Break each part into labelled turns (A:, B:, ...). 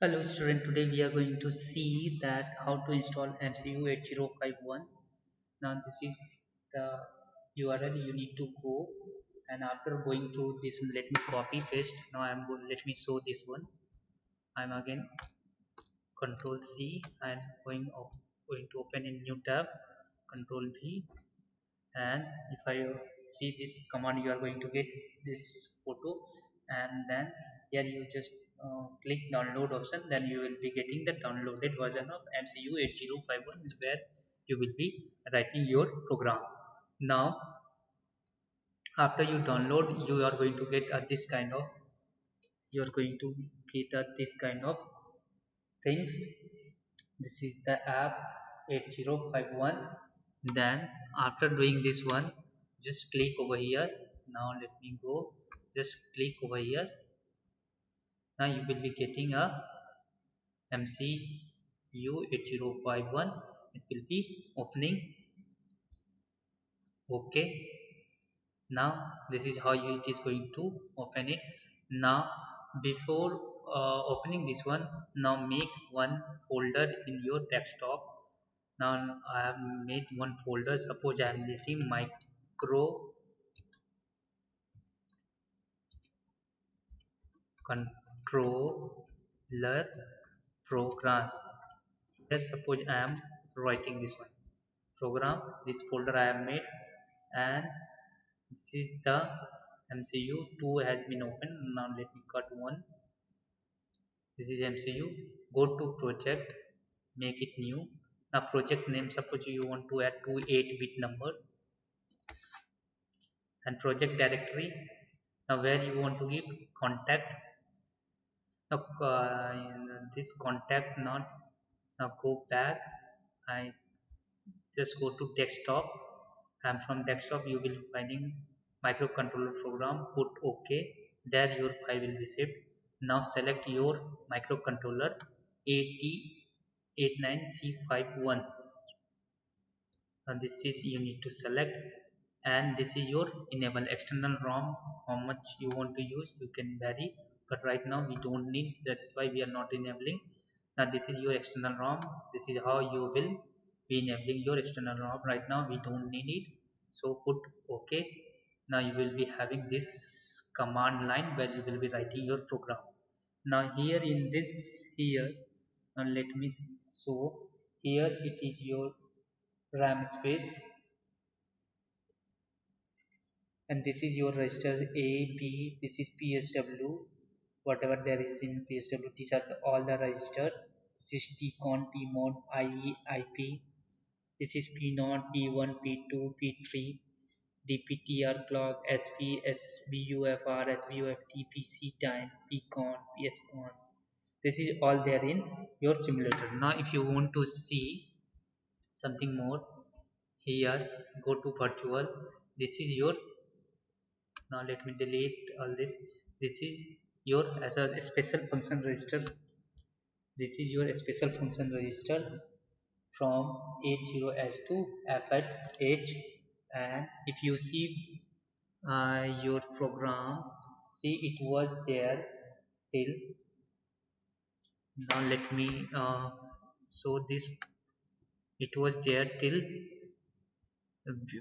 A: Hello student, today we are going to see that how to install MCU 8051. Now this is the URL you need to go, and after going to this let me copy paste. Now let me show this one. I'm again control C and going to open a new tab, control V, and if I see this command you are going to get this photo, and then here you just click download option, then you will be getting the downloaded version of MCU 8051 where you will be writing your program. Now after you download you are going to get this kind of things. This is the app 8051. Then after doing this one, just click over here. Now let me go, just click over here. Now you will be getting a MCU 8051. It will be opening. Okay, now this is how it is going to open it. Now before opening this one, now make one folder in your desktop. Now I have made one folder. Suppose I am listing microcontroller program. Here suppose I am writing this one program. This folder I have made, and this is the MCU 2 has been opened. Now let me cut one. This is MCU. Go to project, make it new. Now project name, suppose you want to add two 8-bit number, and project directory. Now where you want to give contact. Now in this contact not. Now go back. I just go to desktop, and from desktop you will finding microcontroller program. Put OK. There your file will be saved. Now select your microcontroller AT89C51, and this is you need to select, and this is your enable external ROM. How much you want to use you can vary, but right now we don't need, that's why we are not enabling. Now this is your external ROM. This is how you will be enabling your external ROM. Right now we don't need it, so put OK. Now you will be having this command line where you will be writing your program. Now here in this here, let me show. Here it is your RAM space, and this is your register A, B, this is PSW, whatever there is in PSW, these are all the register. This is TCON, TMOD, IE, IP, this is P0, P1, P2, P3, DPTR clock, SP, SBUFR, SBUFT, PC time, PCON, PSCON. This is all there in your simulator. Now if you want to see something more, here go to virtual. This is your, now let me delete all this. This is your as a special function register. This is your special function register from 80h to f@h. And if you see your program, see it was there till, now let me show this. It was there till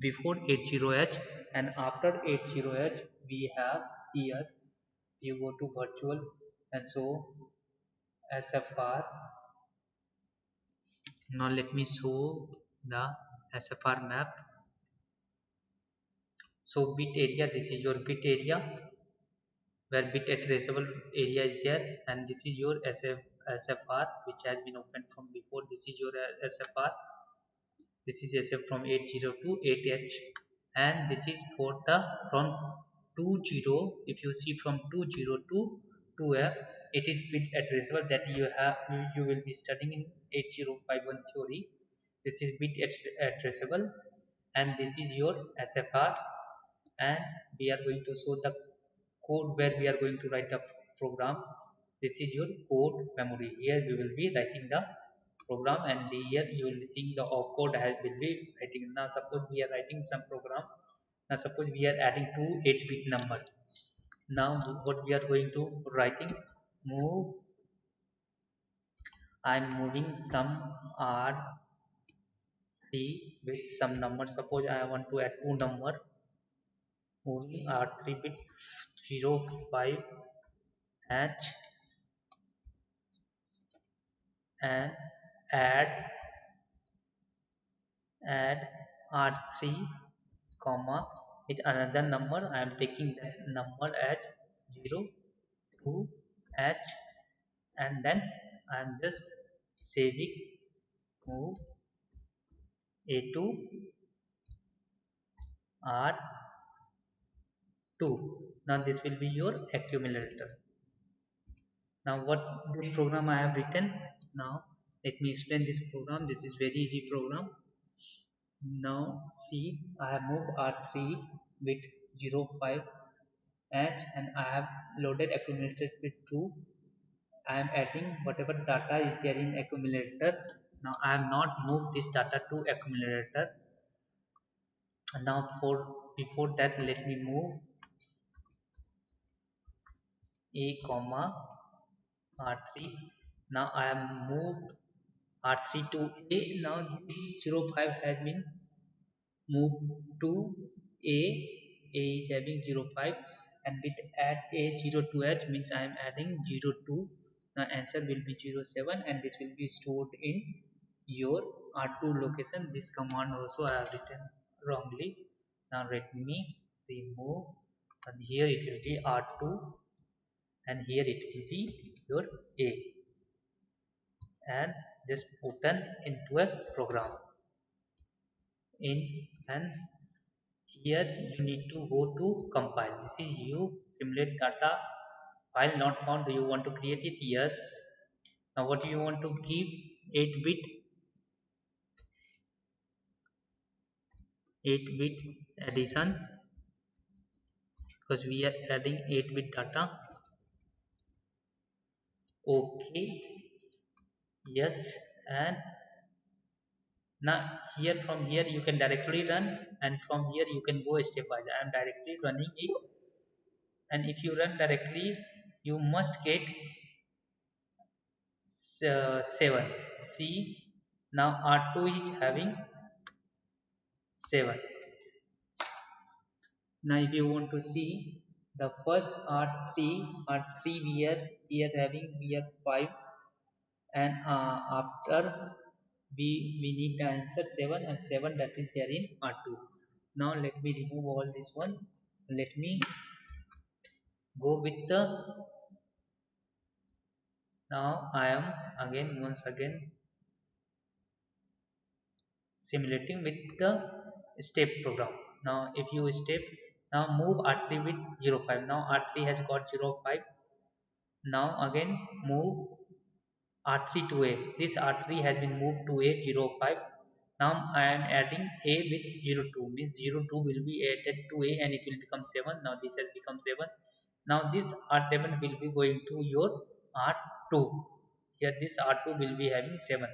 A: before 80h, and after 80h we have here, you go to virtual, and so SFR. Now let me show the SFR map. So bit area, this is your bit area where bit addressable area is there, and this is your SFR which has been opened from before. This is your SFR. This is SF from 80 to 8H, and this is for the from 20. If you see from 20 to 2F, it is bit addressable that you will be studying in 8051 theory. This is bit addressable, and this is your SFR, and we are going to show the code where we are going to write the program. This is your code memory. Here we will be writing the program, and here you will be seeing the opcode as will be writing. Now suppose we are writing some program. Now suppose we are adding two 8-bit number. Now what we are going to writing, move I'm moving some R3 with some number. Suppose I want to add two number. Moving R3 with 05 H and add add R3 comma with another number. I am taking that number as 0 2 H, and then I am just saving move A2 R2. Now this will be your accumulator. Now what this program I have written, now let me explain this program. This is very easy program. Now see, I have moved R3 with 05 H and I have loaded accumulator with 2. I am adding whatever data is there in accumulator. Now I have not moved this data to accumulator. Now for before that, let me move A comma R3. Now I have moved R3 to A. Now this 05 has been moved to A. A is having 05, and with add A 02H means I am adding 02. The answer will be 07, and this will be stored in your R2 location. This command also I have written wrongly. Now let me remove, and here it will be R2 and here it will be your A, and just put into a program in, and here you need to go to compile. This is you simulate data file not found. Do you want to create it? Yes. Now what do you want to give? 8 bit addition, because we are adding 8-bit data. Okay, yes. And now here, from here you can directly run, and from here you can go stepwise. I am directly running it, and if you run directly you must get 7. See, now R2 is having 7. Now if you want to see the first R3 we are having, we are 5, and after we need the answer 7, and 7 that is there in R2. Now let me remove all this one. Let me go with the, now I am again once again simulating with the step program. Now if you step, now move R3 with 05. Now R3 has got 05. Now again move R3 to A. This R3 has been moved to A 05. Now I am adding A with 02, means 02 will be added to A and it will become 7. Now this has become 7. Now this R7 will be going to your R2. Here this R2 will be having 7.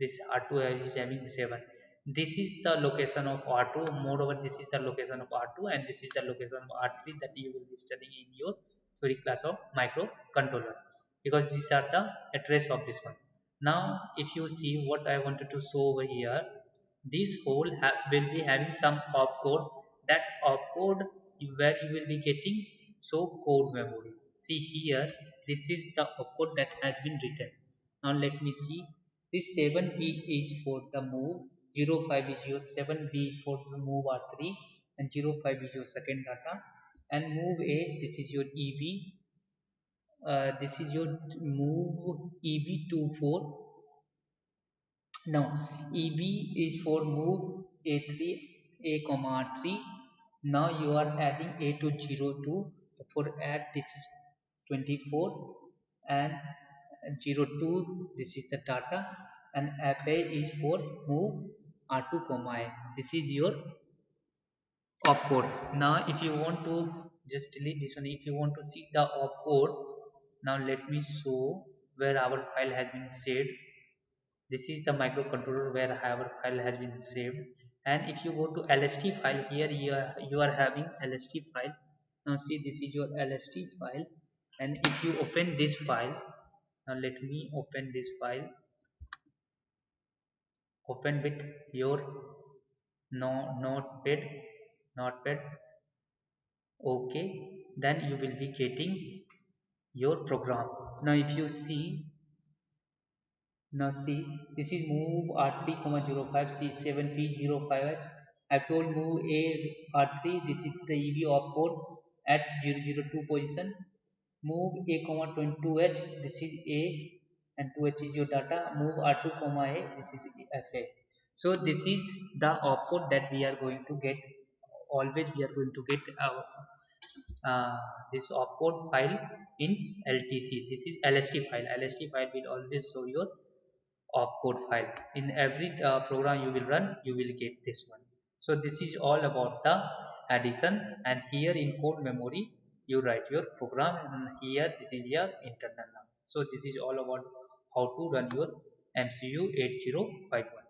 A: This R2 is having 7. This is the location of R2. Moreover, this is the location of R2, and this is the location of R3 that you will be studying in your theory class of microcontroller, because these are the address of this one. Now if you see what I wanted to show over here, this whole will be having some opcode. That opcode where you will be getting so code memory. See here, this is the opcode that has been written. Now let me see. This 7B is for the move, 05 is your 7B for the move R3, and 05 is your second data, and move A, this is your EB, this is your move EB24. Now EB is for move A3, A comma R3. Now you are adding A to 02. For add, this is 24, and 02, this is the data, and FA is for move R2 comma A. This is your opcode. Now if you want to just delete this one, if you want to see the opcode, now let me show where our file has been saved. This is the microcontroller where our file has been saved. And if you go to lst file, here you are having lst file. Now see, this is your lst file, and if you open this file, Now let me open this file. Open with your notepad. Okay, then you will be getting your program. Now if you see, now see, this is move R3,05 C7P05H. I told move A R3. This is the EV opcode at 002 position. Move A, 22H. This is A, and 2H is your data. Move R2, A. This is FA. So this is the opcode that we are going to get. Always we are going to get uh, this opcode file in LTC. This is LST file. LST file will always show your opcode file. In every program you will run, you will get this one. So this is all about the addition, and here in code memory you write your program, and here this is your internal. So this is all about how to run your MCU 8051.